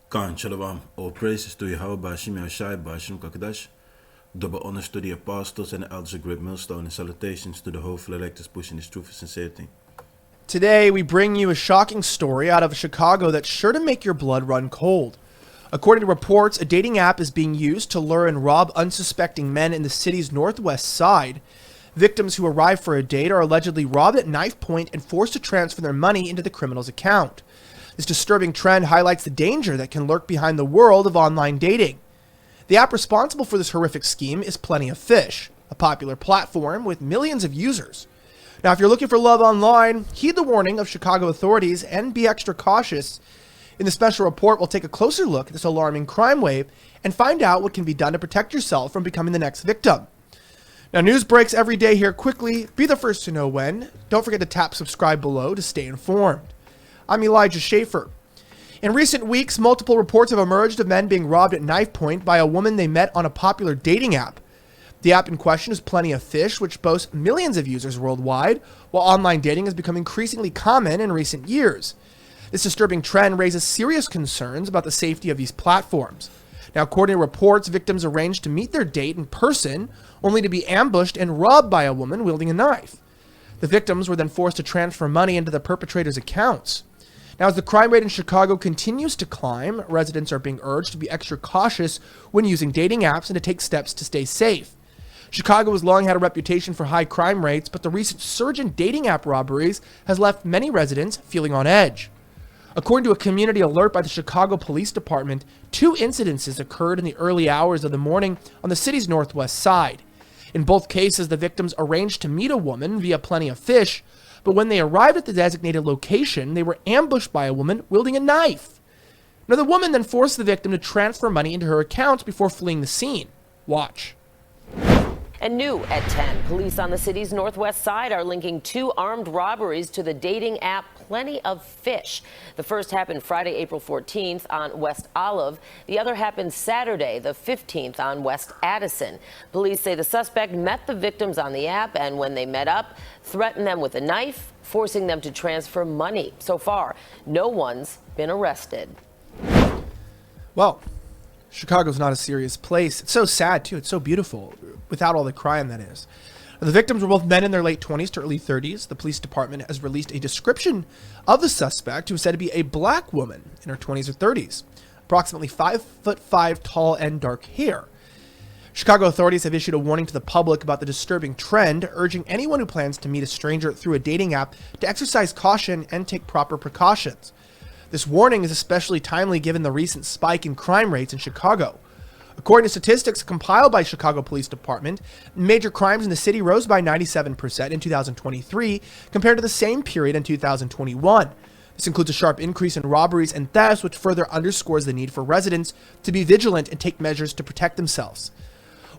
Khan Shalom, all praises to Yahawah Bashim Yahshai Bashim Kakadash, double honors to the apostles and the elders of Greatmillstone, and salutations to the hopeful electors pushing this truth and sincerity. Today, we bring you a shocking story out of Chicago that's sure to make your blood run cold. According to reports, a dating app is being used to lure and rob unsuspecting men in the city's northwest side. Victims who arrive for a date are allegedly robbed at knife point and forced to transfer their money into the criminal's account. This disturbing trend highlights the danger that can lurk behind the world of online dating. The app responsible for this horrific scheme is Plenty of Fish, a popular platform with millions of users. Now, if you're looking for love online, heed the warning of Chicago authorities and be extra cautious. In the special report, we'll take a closer look at this alarming crime wave and find out what can be done to protect yourself from becoming the next victim. Now, news breaks every day here quickly. Be the first to know when. Don't forget to tap subscribe below to stay informed. I'm Elijah Schaefer. In recent weeks, multiple reports have emerged of men being robbed at knife point by a woman they met on a popular dating app. The app in question is Plenty of Fish, which boasts millions of users worldwide, while online dating has become increasingly common in recent years. This disturbing trend raises serious concerns about the safety of these platforms. Now, according to reports, victims arranged to meet their date in person, only to be ambushed and robbed by a woman wielding a knife. The victims were then forced to transfer money into the perpetrators' accounts. Now, as the crime rate in Chicago continues to climb, residents are being urged to be extra cautious when using dating apps and to take steps to stay safe. Chicago has long had a reputation for high crime rates, but the recent surge in dating app robberies has left many residents feeling on edge. According to a community alert by the Chicago Police Department, 2 incidences occurred in the early hours of the morning on the city's northwest side. In both cases, the victims arranged to meet a woman via Plenty of Fish, but when they arrived at the designated location, they were ambushed by a woman wielding a knife. Now, the woman then forced the victim to transfer money into her account before fleeing the scene. Watch. And new at 10, police on the city's northwest side are linking 2 armed robberies to the dating app Plenty of Fish. The first happened Friday, April 14th on West Olive. The other happened Saturday, the 15th on West Addison. Police say the suspect met the victims on the app and when they met up, threatened them with a knife, forcing them to transfer money. So far, no one's been arrested. Well, Chicago's not a serious place. It's so sad, too. It's so beautiful, without all the crime, that is. The victims were both men in their late 20s to early 30s. The police department has released a description of the suspect, who is said to be a black woman in her 20s or 30s, approximately 5'5" tall and dark hair. Chicago authorities have issued a warning to the public about the disturbing trend, urging anyone who plans to meet a stranger through a dating app to exercise caution and take proper precautions. This warning is especially timely given the recent spike in crime rates in Chicago. According to statistics compiled by Chicago Police Department, major crimes in the city rose by 97% in 2023 compared to the same period in 2021. This includes a sharp increase in robberies and thefts, which further underscores the need for residents to be vigilant and take measures to protect themselves.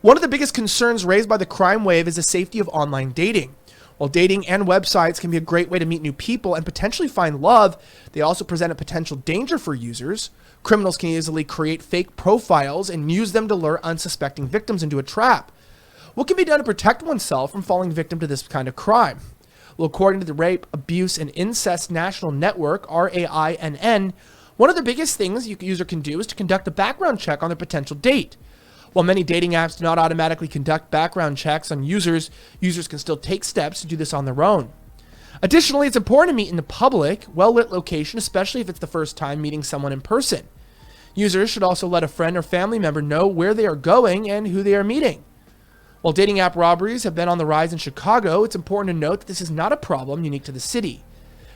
One of the biggest concerns raised by the crime wave is the safety of online dating. While dating and websites can be a great way to meet new people and potentially find love, they also present a potential danger for users. Criminals can easily create fake profiles and use them to lure unsuspecting victims into a trap. What can be done to protect oneself from falling victim to this kind of crime? Well, according to the Rape, Abuse, and Incest National Network, RAINN, one of the biggest things a user can do is to conduct a background check on their potential date. While many dating apps do not automatically conduct background checks on users can still take steps to do this on their own. Additionally, it's important to meet in a public, well-lit location, especially if it's the first time meeting someone in person. Users should also let a friend or family member know where they are going and who they are meeting. While dating app robberies have been on the rise in Chicago, it's important to note that this is not a problem unique to the city.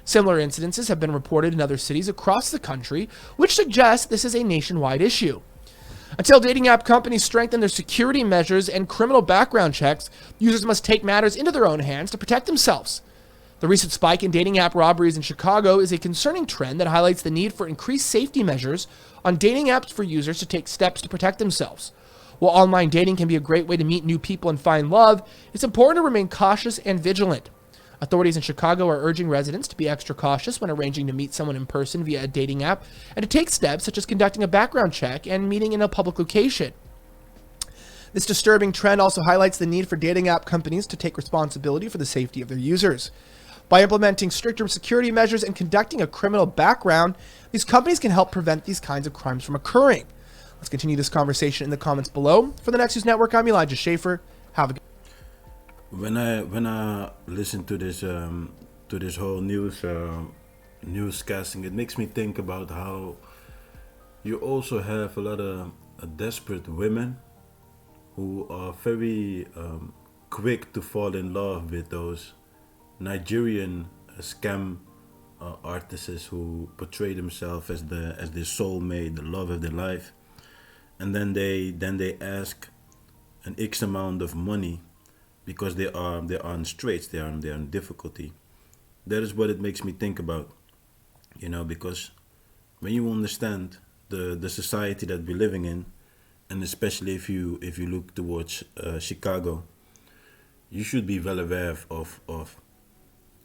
Similar incidences have been reported in other cities across the country, which suggests this is a nationwide issue. Until dating app companies strengthen their security measures and criminal background checks, users must take matters into their own hands to protect themselves. The recent spike in dating app robberies in Chicago is a concerning trend that highlights the need for increased safety measures on dating apps for users to take steps to protect themselves. While online dating can be a great way to meet new people and find love, it's important to remain cautious and vigilant. Authorities in Chicago are urging residents to be extra cautious when arranging to meet someone in person via a dating app and to take steps such as conducting a background check and meeting in a public location. This disturbing trend also highlights the need for dating app companies to take responsibility for the safety of their users. By implementing stricter security measures and conducting a criminal background, these companies can help prevent these kinds of crimes from occurring. Let's continue this conversation in the comments below. For the Next News Network, I'm Elijah Schaefer. Have a good When I listen to this whole newscasting, it makes me think about how you also have a lot of desperate women who are very quick to fall in love with those Nigerian scam artists who portray themselves as the soulmate, the love of their life, and then they ask an X amount of money because they are in straits, they are in difficulty. That is what it makes me think about, because when you understand the society that we're living in, and especially if you look towards Chicago, you should be well aware of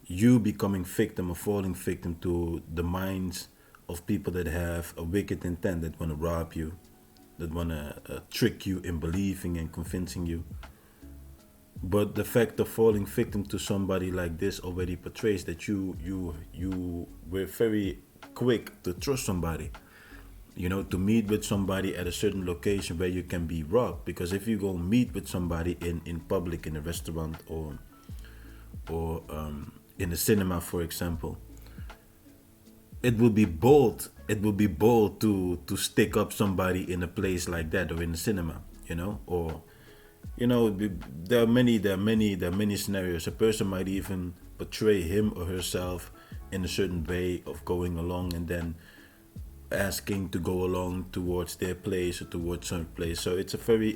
you becoming victim or falling victim to the minds of people that have a wicked intent, that want to rob you, that want to trick you in believing and convincing you. But the fact of falling victim to somebody like this already portrays that you were very quick to trust somebody, to meet with somebody at a certain location where you can be robbed. Because if you go meet with somebody in public, in a restaurant or in a cinema, for example, it would be bold to stick up somebody in a place like that, or in a cinema, or there are many scenarios. A person might even portray him or herself in a certain way of going along and then asking to go along towards their place or towards some place. So it's a very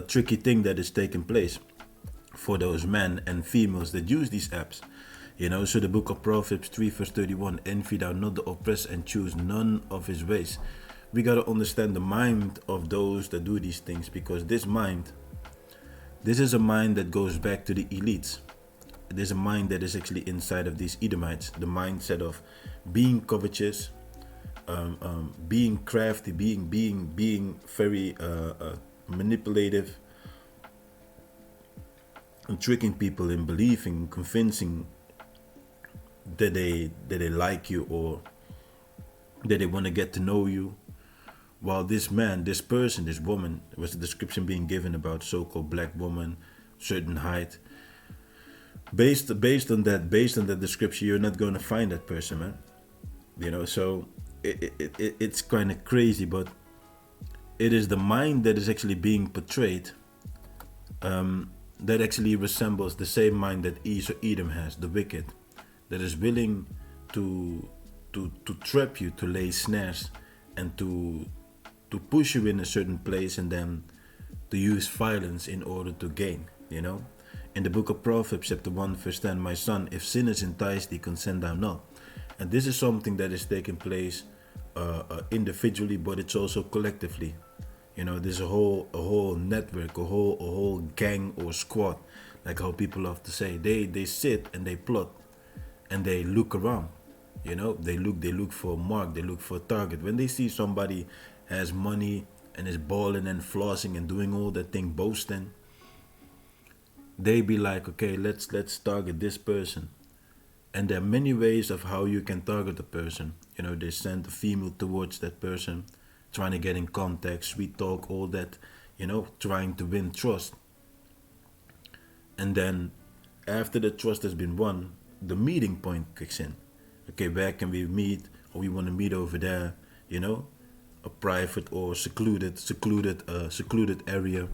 tricky thing that is taking place for those men and females that use these apps. So the book of Proverbs 3 verse 31, envy thou not the oppressed and choose none of his ways. We got to understand the mind of those that do these things, because this is a mind that goes back to the elites. There's a mind that is actually inside of these Edomites, the mindset of being covetous, being crafty, being very manipulative, and tricking people in believing, convincing that they like you, or that they want to get to know you. While this man, this person, this woman, was a description being given about so-called black woman, certain height. Based on that description, you're not going to find that person, man. So it's kind of crazy, but it is the mind that is actually being portrayed that actually resembles the same mind that Edom has, the wicked, that is willing to trap you, to lay snares, and to push you in a certain place, and then to use violence in order to gain, In the book of Proverbs, chapter 1, verse 10, my son, if sinners entice thee, consent thou not. And this is something that is taking place individually, but it's also collectively. There's a whole network, a whole gang or squad, like how people love to say. They sit and they plot, and they look around. They look for a mark, they look for a target. When they see somebody has money and is balling and flossing and doing all that thing, boasting, they be like, okay, let's target this person. And there are many ways of how you can target a person. They send a female towards that person, trying to get in contact, sweet talk, all that, trying to win trust. And then after the trust has been won, the meeting point kicks in. Okay, where can we meet? Or we want to meet over there, a private or secluded area.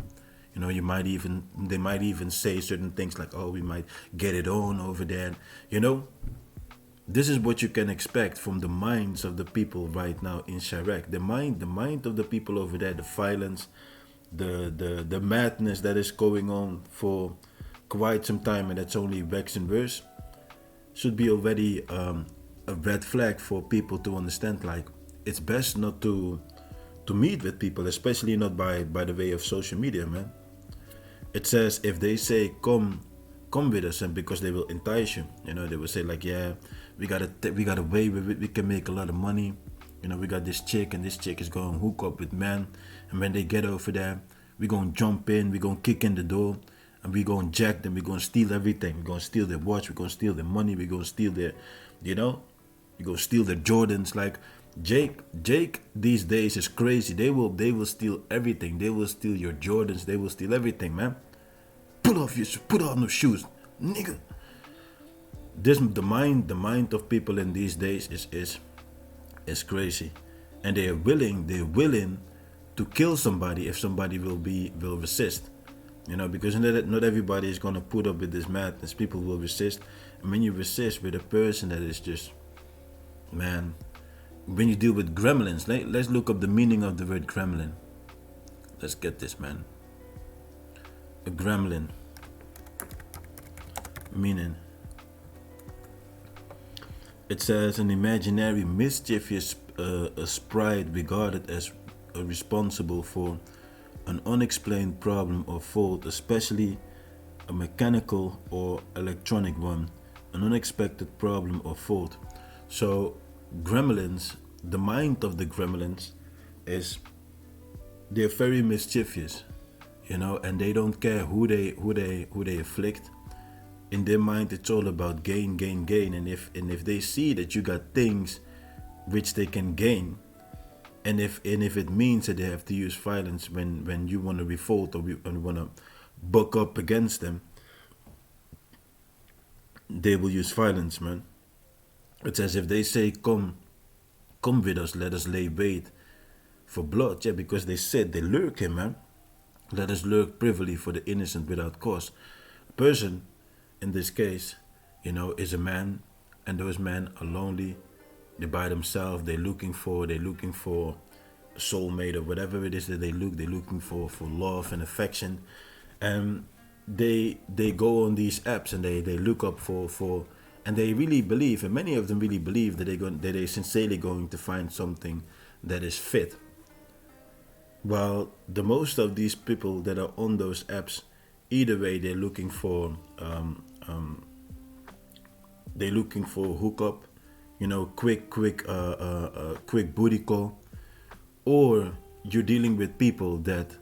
They might even say certain things like, oh, we might get it on over there. This is what you can expect from the minds of the people right now in Chirac. The mind of the people over there, the violence, the madness that is going on for quite some time, and that's only waxing worse, should be already a red flag for people to understand. Like, it's best not to meet with people, especially not by the way of social media, man. It says if they say come with us, and because they will entice you, they will say like, yeah, we got a way with it, we can make a lot of money. We got this chick, and this chick is going to hook up with men, and when they get over there, we're going to jump in, we're going to kick in the door, and we're going to jack them. We're going to steal everything. We're going to steal their watch. We're going to steal their money. We're going to steal their, you know, we're going to steal their Jordans. Like Jake these days is crazy. They will steal everything. They will steal your Jordans. They will steal everything, man. Put on those shoes, nigga. The mind of people in these days is crazy, and they're willing to kill somebody if somebody will resist, you know, because not everybody is gonna put up with this madness. People will resist, and when you resist with a person that is just, man, when you deal with gremlins, let's look up the meaning of the word gremlin. Let's get this, man. A gremlin meaning. It says an imaginary mischievous sprite regarded as responsible for an unexplained problem or fault, especially a mechanical or electronic one, an unexpected problem or fault. So gremlins, the mind of the gremlins is they're very mischievous, you know, and they don't care who they afflict. In their mind, it's all about gain, and if they see that you got things which they can gain, and if it means that they have to use violence when you want to revolt or want to buck up against them, they will use violence, man. It's as if they say, come with us, let us lay wait for blood, yeah, because they said they lurking, man. Let us lurk privily for the innocent without cause. A person, in this case, you know, is a man, and those men are lonely. They're by themselves. They're looking for a soulmate or whatever it is that they're looking for love and affection, and they go on these apps and they look up for, and they really believe, and many of them really believe that they're sincerely going to find something that is fit. While the most of these people that are on those apps, either way, they're looking for hookup, you know, quick booty call, or you're dealing with people that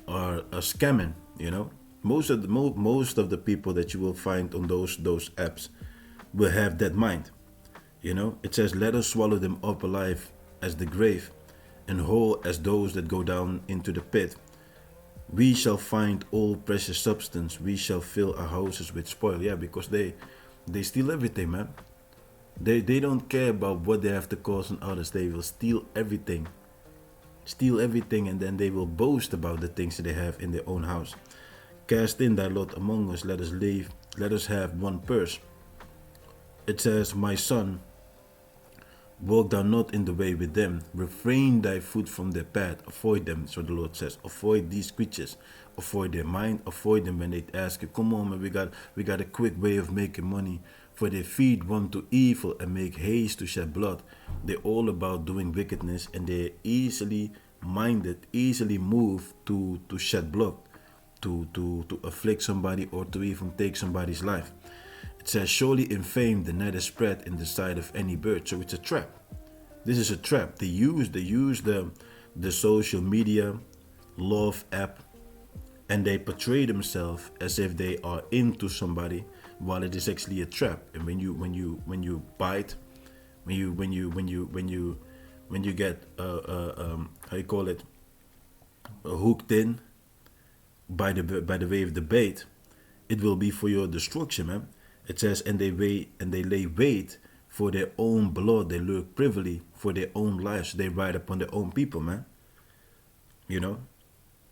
are scamming. You know, most of the people that you will find on those apps will have that mind. You know, it says, "Let us swallow them up alive as the grave, and whole as those that go down into the pit. We shall find all precious substance. We shall fill our houses with spoil." Yeah, because they steal everything, man. They don't care about what they have to cause on others. They will steal everything, and then they will boast about the things that they have in their own house. "Cast in thy lot among us. Let us live. Let us have one purse." It says, "My son, walk thou not in the way with them. Refrain thy foot from their path. Avoid them." So the Lord says, avoid these creatures. Avoid their mind. Avoid them when they ask you, "Come on, man, we got a quick way of making money." For their feet run to evil and make haste to shed blood. They're all about doing wickedness, and they're easily minded, easily moved to shed blood, to afflict somebody or to even take somebody's life. It says, "Surely in fame the net is spread in the sight of any bird." So it's a trap. This is a trap. They use the social media love app, and they portray themselves as if they are into somebody, while it is actually a trap. And when you bite, when you get how you call it, hooked in by the way of the bait, it will be for your destruction, man. It says, and they lay wait for their own blood. They lurk privily for their own lives. They ride upon their own people, man. You know,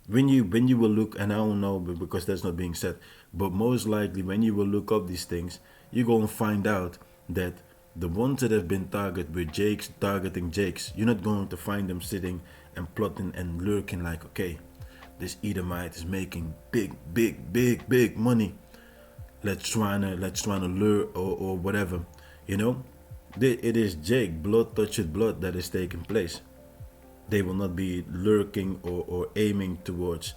when you will look, and I don't know, because that's not being said, but most likely when you will look up these things, you're going to find out that the ones that have been targeted with Jakes targeting Jakes, you're not going to find them sitting and plotting and lurking like, okay, this Edomite is making big money. Let's try to lure or whatever, you know. It is Jake, blood touched blood, that is taking place. They will not be lurking or aiming towards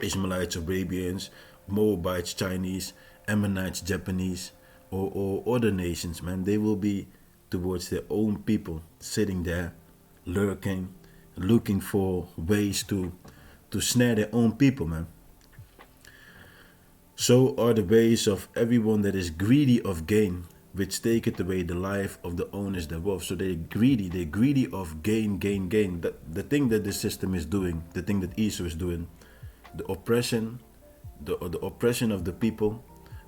Ishmaelites, Arabians, Moabites, Chinese, Ammonites, Japanese, or other nations, man. They will be towards their own people, sitting there, lurking, looking for ways to snare their own people, man. So are the ways of everyone that is greedy of gain, which taketh away the life of the owners thereof. So they're greedy of gain, gain, gain. The thing that this system is doing, the thing that Esau is doing, the oppression, the oppression of the people,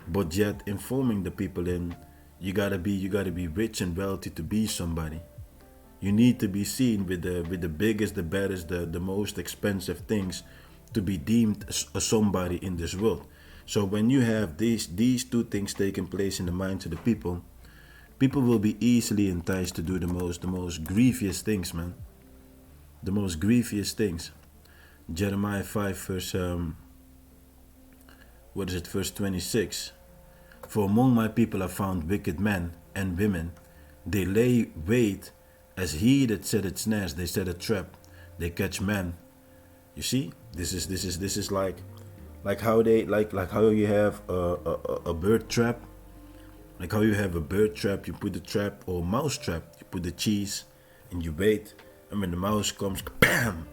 but yet informing the people in you gotta be rich and wealthy to be somebody. You need to be seen with the biggest, the baddest, the most expensive things to be deemed a somebody in this world. So when you have these two things taking place in the minds of the people, people will be easily enticed to do the most grievous things, man. The most grievous things. Jeremiah 5 verse verse 26. For among my people are found wicked men and women. They lay wait as he that setteth snares. They set a trap. They catch men. You see, this is like how they like how you have a bird trap. Like how you have a bird trap, you put the trap, or a mouse trap, you put the cheese and you wait, and when the mouse comes, bam,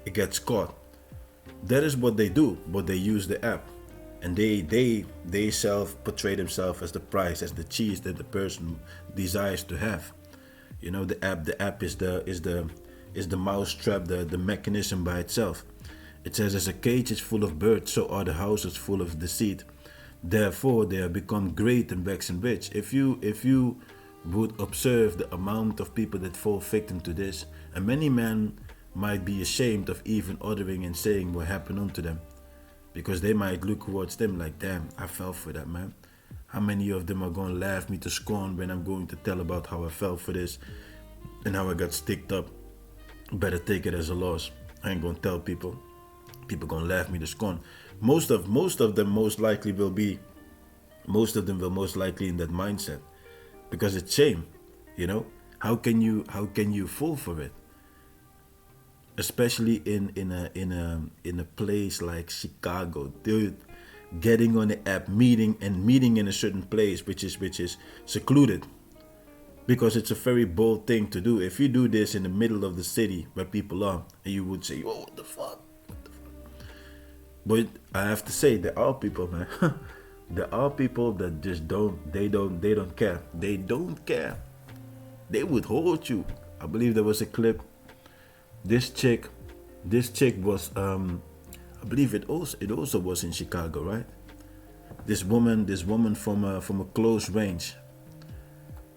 it gets caught. That is what they do, but they use the app, and they self-portray themselves as the prize, as the cheese that the person desires to have. You know, the app is the mouse trap, the mechanism by itself. It says, as a cage is full of birds, so are the houses full of deceit. Therefore they have become great and waxen rich. If you would observe the amount of people that fall victim to this, and many men might be ashamed of even uttering and saying what happened unto them, because they might look towards them like, damn, I fell for that, man. How many of them are going to laugh me to scorn when I'm going to tell about how I fell for this and how I got sticked up? Better take it as a loss. I ain't going to tell people. People going to laugh me to scorn. Most of them most likely will most likely in that mindset, because it's shame. You know, how can you fall for it? Especially in a place like Chicago, dude. Getting on the app, meeting in a certain place which is secluded, because it's a very bold thing to do. If you do this in the middle of the city where people are, and you would say, "Oh, what the fuck?" But I have to say, there are people, man. There are people that just don't care. They don't care. They would hold you. I believe there was a clip. This chick was I believe it also was in Chicago, right? This woman from a close range,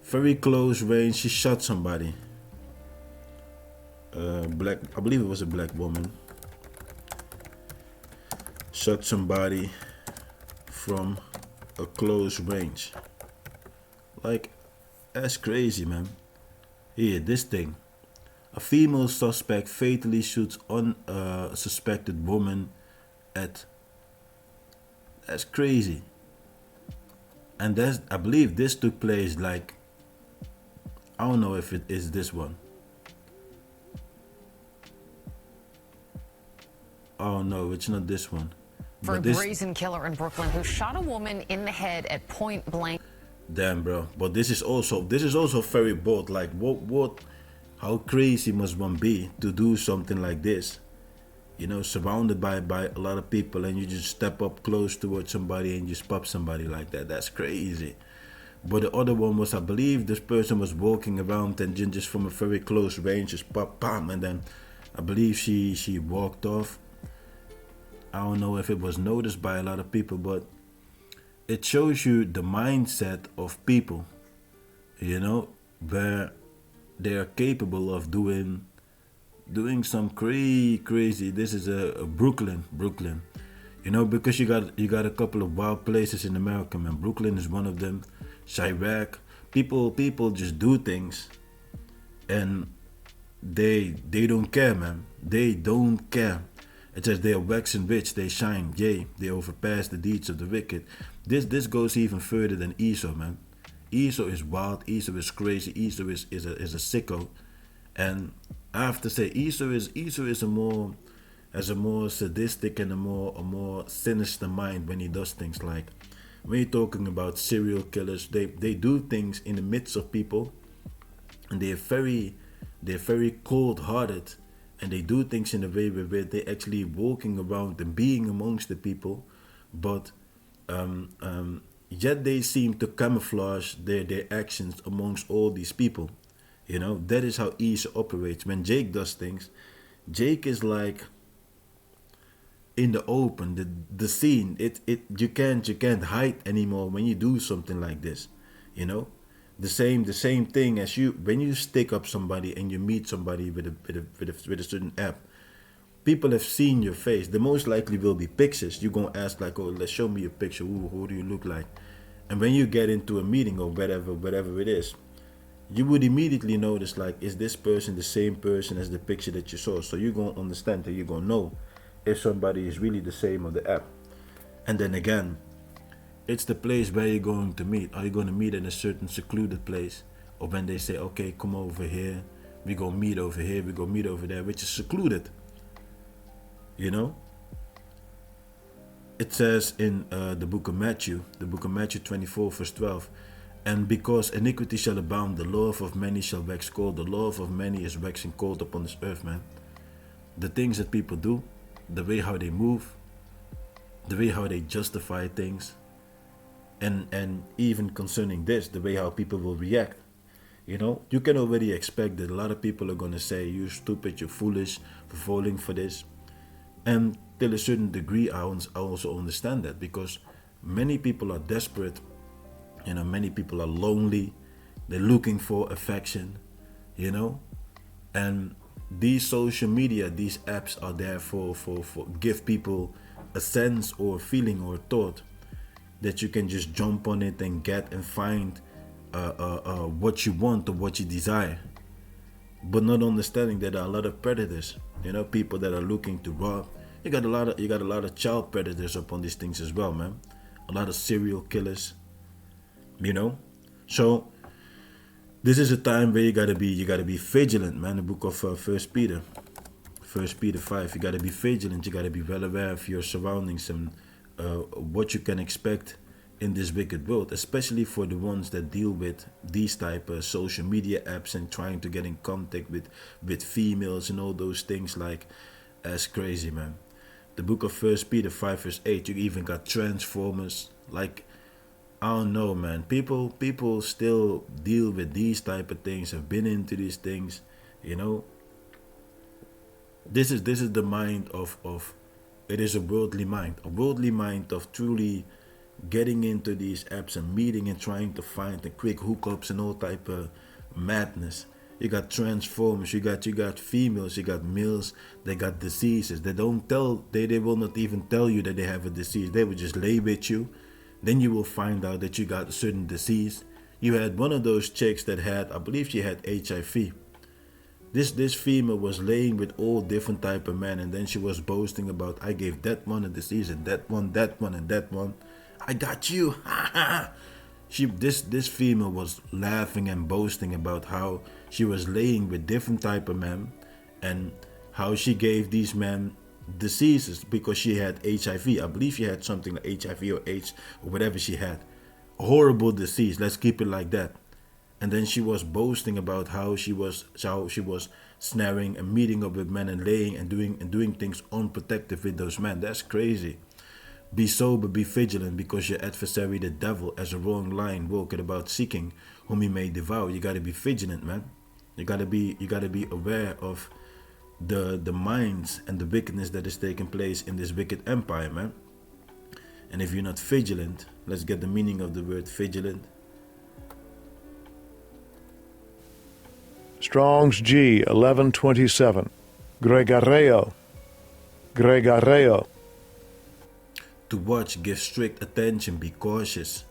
very close range, she shot somebody. I believe it was a black woman. Shot somebody from a close range. Like, that's crazy, man. Here, this thing. A female suspect fatally shoots on a suspected woman at... That's crazy. And I believe this took place like... I don't know if it is this one. Oh no, it's not this one. For a brazen killer in Brooklyn who shot a woman in the head at point blank. Damn, bro. But this is also very bold. Like, what? How crazy must one be to do something like this? You know, surrounded by a lot of people, and you just step up close towards somebody and just pop somebody like that. That's crazy. But the other one was, I believe this person was walking around and just from a very close range, just pop, bam, and then I believe she walked off. I don't know if it was noticed by a lot of people, but it shows you the mindset of people, you know, where they are capable of doing some crazy. This is a Brooklyn, you know, because you got a couple of wild places in America, man. Brooklyn is one of them. Chirac, people just do things, and they don't care, man. They don't care. It says they are waxing rich, they shine, yea, they overpass the deeds of the wicked. This goes even further than Esau, man. Esau is wild, Esau is crazy, Esau is a sicko. And I have to say, Esau is a more sadistic and a more sinister mind when he does things. Like when you're talking about serial killers, they do things in the midst of people, and they're very cold-hearted. And they do things in a way where they're actually walking around and being amongst the people, but Yet they seem to camouflage their actions amongst all these people. You know, that is how Esau operates. When Jake does things, Jake is like in the open, the scene. It you can't hide anymore when you do something like this. You know, the same thing as you when you stick up somebody and you meet somebody with a certain app. People have seen your face. The most likely will be pictures. You're gonna ask like, oh, let's show me a picture. Ooh, who do you look like? And when you get into a meeting or whatever it is, you would immediately notice like, is this person the same person as the picture that you saw? So you're gonna understand that you're gonna know if somebody is really the same on the app. And then again, it's the place where you're going to meet. Are you going to meet in a certain secluded place? Or when they say, okay, come over here, we go meet over here, we go meet over there, which is secluded. You know? It says in the book of Matthew 24, verse 12, and because iniquity shall abound, the love of many shall wax cold. The love of many is waxing cold upon this earth, man. The things that people do, the way how they move, the way how they justify things, and even concerning this, the way how people will react. You know, you can already expect that a lot of people are going to say, you're stupid, you're foolish for falling for this. And till a certain degree, I also understand that, because many people are desperate. You know, many people are lonely. They're looking for affection, you know. And these social media, these apps are there for give people a sense or a feeling or a thought that you can just jump on it and get and find what you want or what you desire. But not understanding that there are a lot of predators, you know, people that are looking to rob. You got a lot of child predators upon these things as well, man. A lot of serial killers, you know. So this is a time where you gotta be vigilant, man. The book of First Peter 5. You gotta be vigilant. You gotta be well aware of your surroundings and what you can expect in this wicked world, especially for the ones that deal with these type of social media apps and trying to get in contact with females and all those things. Like, that's crazy, man. The book of First Peter 5 verse 8. You even got transformers. Like, I don't know, man. People still deal with these type of things. Have been into these things, you know. This is the mind of it is a worldly mind of truly getting into these apps and meeting and trying to find the quick hookups and all type of madness. You got transformers, you got females, you got males. They got diseases. They will not even tell you that they have a disease. They will just lay with you. Then you will find out that you got a certain disease. You had one of those chicks that had, I believe she had HIV. This female was laying with all different type of men, and then she was boasting about, I gave that one a disease, and that one, and that one. I got you. This female was laughing and boasting about how she was laying with different type of men, and how she gave these men diseases because she had HIV. I believe she had something like HIV or AIDS or whatever she had. A horrible disease. Let's keep it like that. And then she was boasting about how she was snaring and meeting up with men and laying and doing things unprotected with those men. That's crazy. Be sober, be vigilant, because your adversary, the devil, as a roaring lion, walketh about seeking whom he may devour. You gotta be vigilant, man. You gotta be aware of the minds and the wickedness that is taking place in this wicked empire, man. And if you're not vigilant, let's get the meaning of the word vigilant. Strong's G 1127. Gregareo. To watch, give strict attention, be cautious.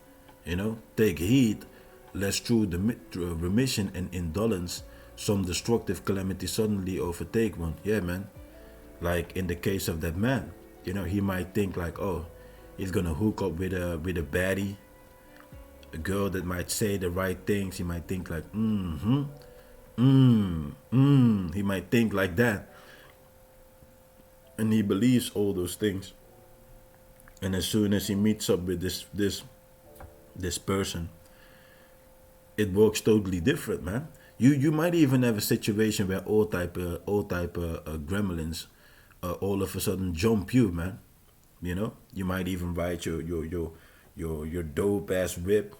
You know, take heed, lest through the remission and indolence some destructive calamity suddenly overtake one. Yeah, man. Like in the case of that man, you know, he might think like, oh, he's gonna hook up with a baddie, a girl that might say the right things. He might think like, he might think like that, and he believes all those things. And as soon as he meets up with this person, it works totally different, man. You might even have a situation where all type of gremlins all of a sudden jump you, man. You know, you might even ride your dope ass whip.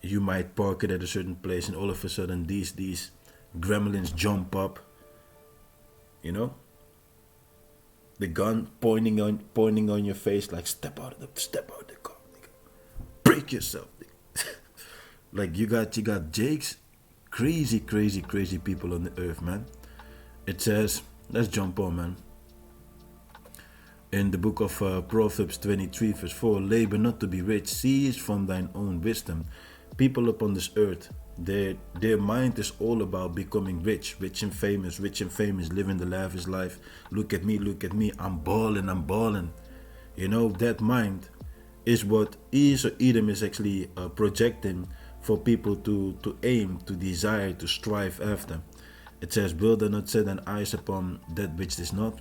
You might park it at a certain place, and all of a sudden these gremlins jump up. You know, the gun pointing on your face, like step out of the car, nigga. Break yourself, nigga. Like you got Jake's crazy people on the earth, man. It says, let's jump on, man. In the book of Proverbs 23 verse 4, labor not to be rich, seize from thine own wisdom. People upon this earth, their mind is all about becoming rich and famous, living the lavish life. Look at me, I'm balling. You know, that mind is what Edom is actually projecting for people to aim, to desire, to strive after. It says, will they not set thine eyes upon that which is not?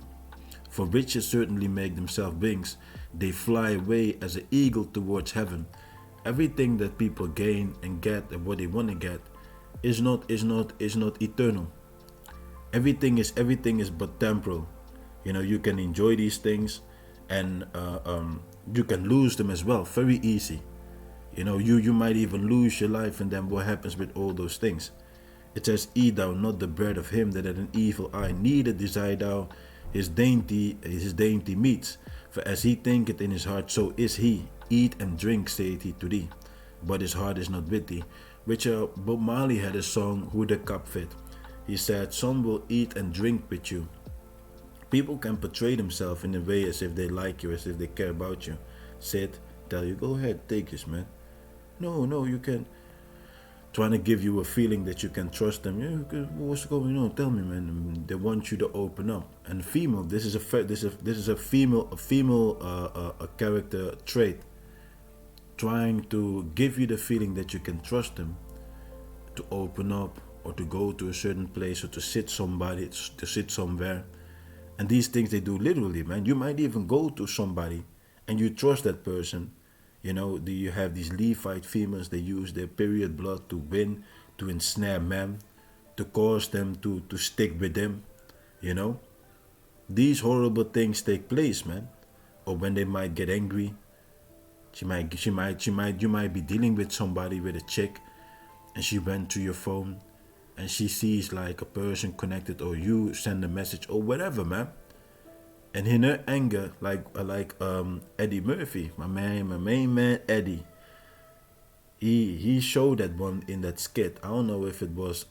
For riches certainly make themselves wings. They fly away as an eagle towards heaven. Everything that people gain and get and what they want to get is not eternal. Everything is but temporal. You know, you can enjoy these things, and you can lose them as well, very easy. You know, you might even lose your life, and then what happens with all those things? It says, eat thou not the bread of him that had an evil eye, neither desire thou his dainty meats. For as he thinketh in his heart, so is he. Eat and drink, saith he to thee, but his heart is not with thee. Which Bob Marley had a song, Who the Cup Fit. He said, some will eat and drink with you. People can portray themselves in a way as if they like you, as if they care about you. Sit, tell you, go ahead, take this, man. No, you can. Trying to give you a feeling that you can trust them. Yeah, what's going on? Tell me, man. They want you to open up. And female, this is a female character trait. Trying to give you the feeling that you can trust them, to open up, or to go to a certain place, or to sit somewhere. And these things they do literally, man. You might even go to somebody and you trust that person. You know, you have these Levite females, they use their period blood to win, to ensnare men, to cause them to stick with them, you know. These horrible things take place, man. Or when they might get angry, you might be dealing with somebody, with a chick, and she went to your phone, and she sees like a person connected, or you send a message, or whatever, man. And in her anger, like Eddie Murphy, my main man Eddie, he showed that one in that skit. I don't know if it was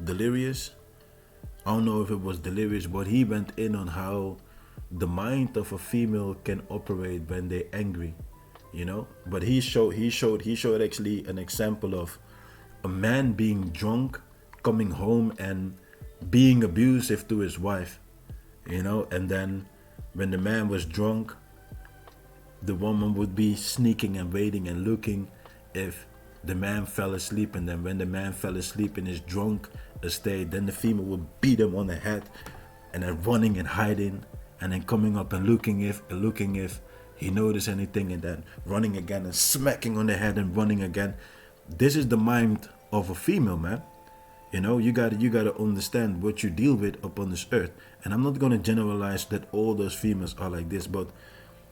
Delirious. I don't know if it was Delirious, but he went in on how the mind of a female can operate when they're angry, you know. But he showed actually an example of a man being drunk, coming home and being abusive to his wife, you know. And then when the man was drunk, the woman would be sneaking and waiting and looking if the man fell asleep. And then when the man fell asleep in his drunk state, then the female would beat him on the head, and then running and hiding, and then coming up and looking if he noticed anything, and then running again and smacking on the head and running again. This is the mind of a female, man. You know, you gotta understand what you deal with upon this earth. And I'm not gonna generalize that all those females are like this, but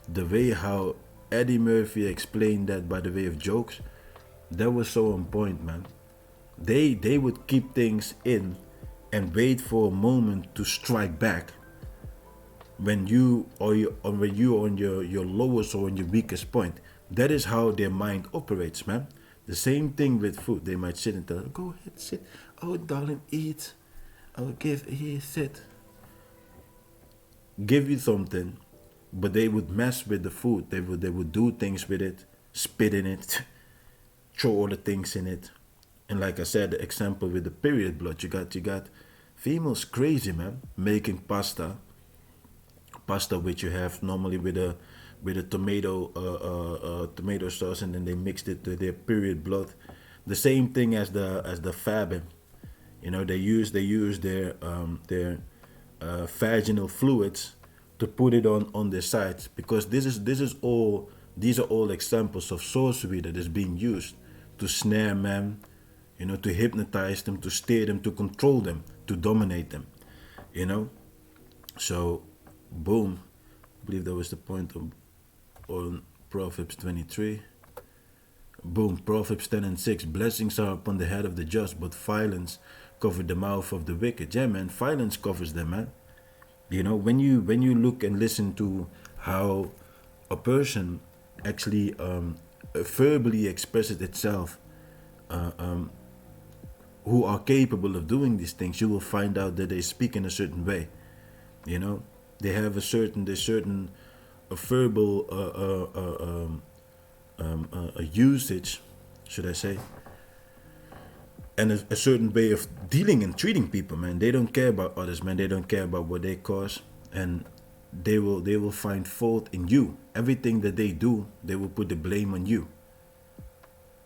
the way how Eddie Murphy explained that by the way of jokes, that was so on point, man. They would keep things in and wait for a moment to strike back when you are on your lowest or on your weakest point. That is how their mind operates, man. The same thing with food. They might sit and tell, go ahead, sit. Oh, darling, eat. I'll sit. Give you something, but they would mess with the food. They would do things with it, spit in it, throw all the things in it. And like I said, the example with the period blood, you got females crazy, man, making pasta which you have normally with a tomato sauce, and then they mixed it to their period blood. The same thing as the fabbing. You know, they use their vaginal fluids to put it on their sides, because these are all examples of sorcery that is being used to snare men, you know, to hypnotize them, to steer them, to control them. dominate them, you know. So, boom, I believe that was the point of on Proverbs 23. Boom, Proverbs 10 and 6. Blessings are upon the head of the just, but violence covered the mouth of the wicked. Yeah, man, violence covers them, man. You know, when you look and listen to how a person actually verbally expresses itself, who are capable of doing these things, you will find out that they speak in a certain way. You know, they have a certain verbal a usage, should I say, and a certain way of dealing and treating people, man. They don't care about others, man. They don't care about what they cause, and they will find fault in you. Everything that they do, they will put the blame on you.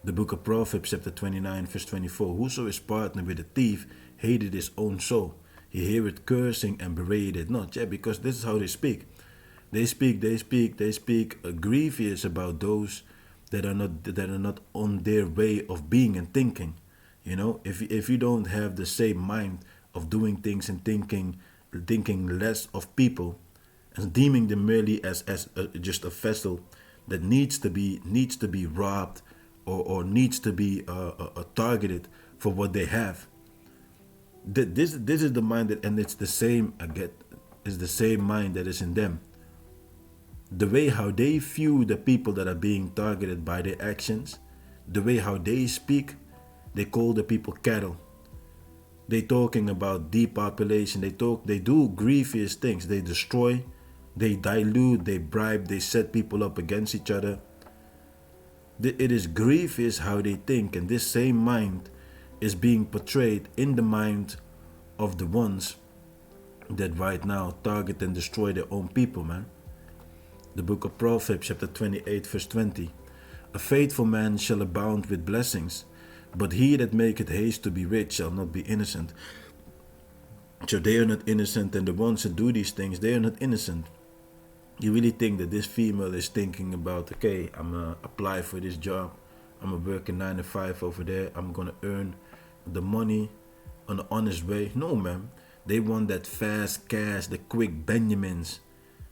The book of Proverbs, chapter 29, verse 24. Whoso is partnered with a thief hated his own soul. He heareth cursing and bewaileth not. Yeah, because this is how they speak. They speak grievous about those that are not on their way of being and thinking. You know, if you don't have the same mind of doing things and thinking less of people, and deeming them merely as just a vessel that needs to be robbed or needs to be targeted for what they have. This is the mind that, and it's the same is the same mind that is in them. The way how they view the people that are being targeted by their actions, the way how they speak, they call the people cattle. They talking about depopulation. They do grievous things. They destroy, they dilute, they bribe, they set people up against each other. It is grievous how they think, and this same mind is being portrayed in the mind of the ones that right now target and destroy their own people, man. The book of Proverbs, chapter 28, verse 20. A faithful man shall abound with blessings, but he that maketh haste to be rich shall not be innocent. So they are not innocent, and the ones that do these things, they are not innocent. You really think that this female is thinking about, okay, I'm going to apply for this job. I'm going to work a 9 to 5 over there. I'm going to earn the money on an honest way. No, man. They want that fast cash, the quick Benjamins.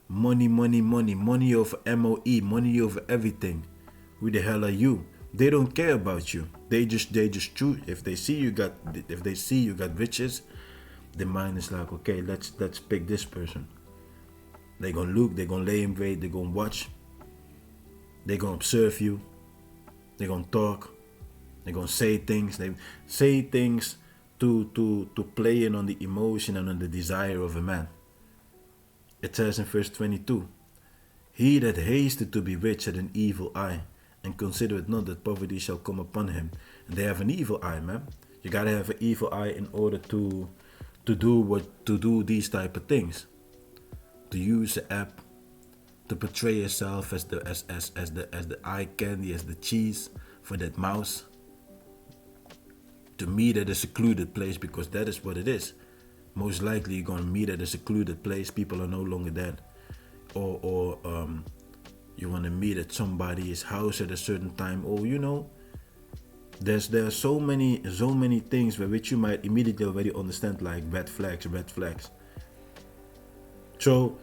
Money, money, money. Money over MOE. Money over everything. Who the hell are you? They don't care about you. They just choose. If they see you got riches, their mind is like, okay, let's pick this person. They're going to look, they're going to lay in wait, they're going to watch. They're going to observe you. They're going to talk. They're going to say things. They say things to play in on the emotion and on the desire of a man. It says in verse 22, he that hasteth to be rich had an evil eye, and considereth not that poverty shall come upon him. And they have an evil eye, man. You got to have an evil eye in order to do these type of things. To use the app to portray yourself as the eye candy, as the cheese for that mouse. To meet at a secluded place, because that is what it is. Most likely you're gonna meet at a secluded place. People are no longer there, or you wanna meet at somebody's house at a certain time, or you know, there are so many things by which you might immediately already understand, like red flags. So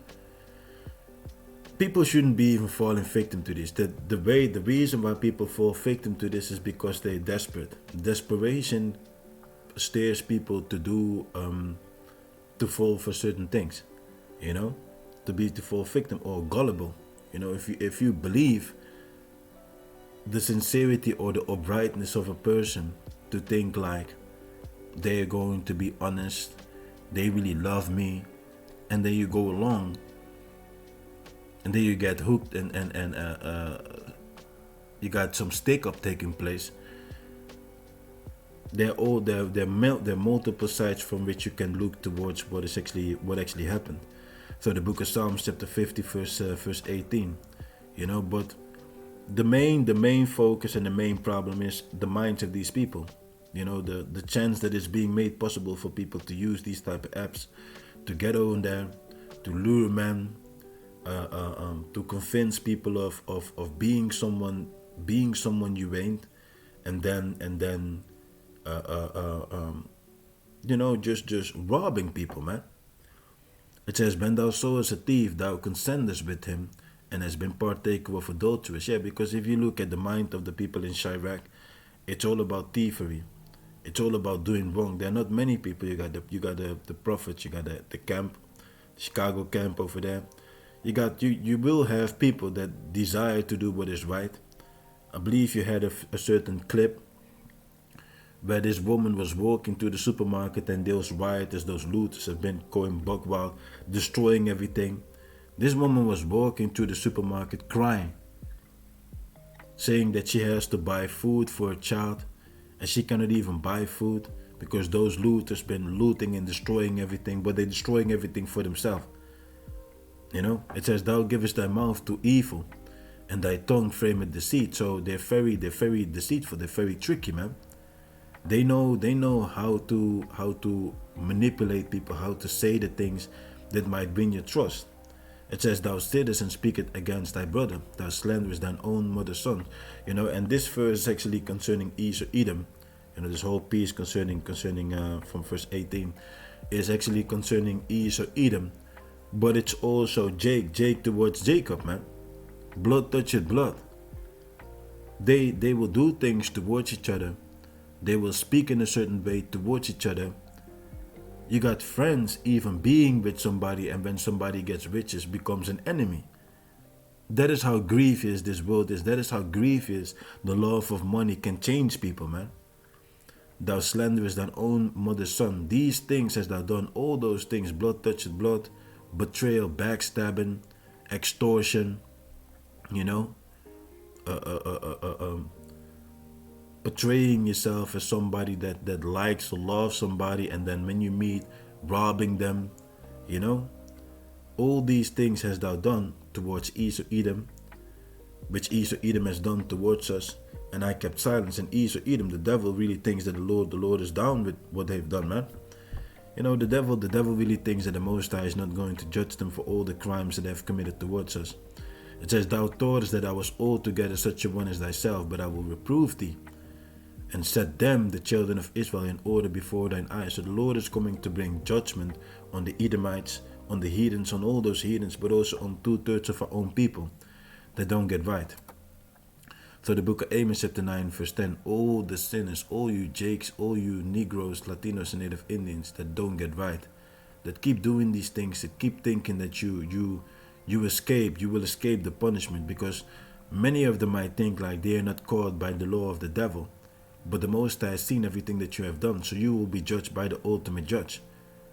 people shouldn't be even falling victim to this. The reason why people fall victim to this is because they're desperate. Desperation steers people to do to fall for certain things, you know, to fall victim, or gullible. You know, if you believe the sincerity or the uprightness of a person, to think like they're going to be honest, they really love me, and then you go along, and then you get hooked, and you got some stick up taking place. There are multiple sides from which you can look towards what actually happened. So the book of Psalms, chapter 50, verse 18, you know. But the main focus and the main problem is the minds of these people. You know, the chance that is being made possible for people to use these type of apps, to get on there, to lure men, to convince people of being someone you ain't, and then just robbing people, man. It says, when thou sawest a thief, thou consentest with him, and has been partaker of adulterers. Yeah, because if you look at the mind of the people in Chirac, it's all about thievery. It's all about doing wrong. There are not many people. You got the prophets. You got the camp, the Chicago camp over there. You will have people that desire to do what is right. I believe you had a certain clip where this woman was walking to the supermarket and those rioters, those looters have been going buck wild, destroying everything. This woman was walking to the supermarket crying, saying that she has to buy food for a child and she cannot even buy food because those looters been looting and destroying everything, but they're destroying everything for themselves. It says, thou givest thy mouth to evil and thy tongue frameth deceit. So they're very deceitful, they're very tricky, man. They know how to manipulate people, how to say the things that might win your trust. It says, thou sittest and speakest against thy brother, thou slanderest thine own mother's son. And this verse is actually concerning Esau, Edom. This whole piece concerning from verse 18 is actually concerning Esau, Edom. But it's also Jake towards Jacob, man. Blood toucheth blood. They will do things towards each other. They will speak in a certain way towards each other. You got friends even being with somebody, and when somebody gets riches, becomes an enemy. That is how grievous this world is. That is how grievous the love of money can change people, man. Thou slanderest thine own mother's son. These things hast thou done, all those things, blood toucheth blood, betrayal, backstabbing, extortion, portraying yourself as somebody that likes or loves somebody, and then when you meet, robbing them, all these things hast thou done towards Esau Edom, which Esau Edom has done towards us, and I kept silence. And Esau Edom, the devil really thinks that the Lord is down with what they've done, man. The devil really thinks that the Most High is not going to judge them for all the crimes that they have committed towards us. It says, thou thoughtest that I was altogether such a one as thyself, but I will reprove thee, and set them, the children of Israel, in order before thine eyes. So the Lord is coming to bring judgment on the Edomites, on the heathens, on all those heathens, but also on 2/3 of our own people that don't get right. So the book of Amos chapter 9 verse 10, all the sinners, all you Jakes, all you Negroes, Latinos, and Native Indians that don't get right, that keep doing these things, that keep thinking that you will escape the punishment, because many of them might think like they are not caught by the law of the devil. But the Most High has seen everything that you have done, so you will be judged by the ultimate judge.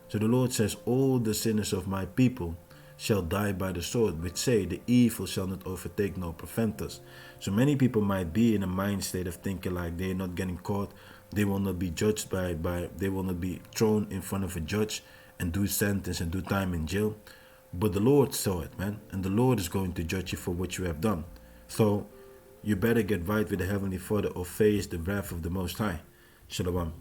So the Lord says, all the sinners of my people shall die by the sword, which say, the evil shall not overtake nor prevent us. So many people might be in a mind state of thinking like they're not getting caught, they will not be judged they will not be thrown in front of a judge and do sentence and do time in jail. But the Lord saw it, man, and the Lord is going to judge you for what you have done. So you better get right with the Heavenly Father or face the wrath of the Most High. Shalom.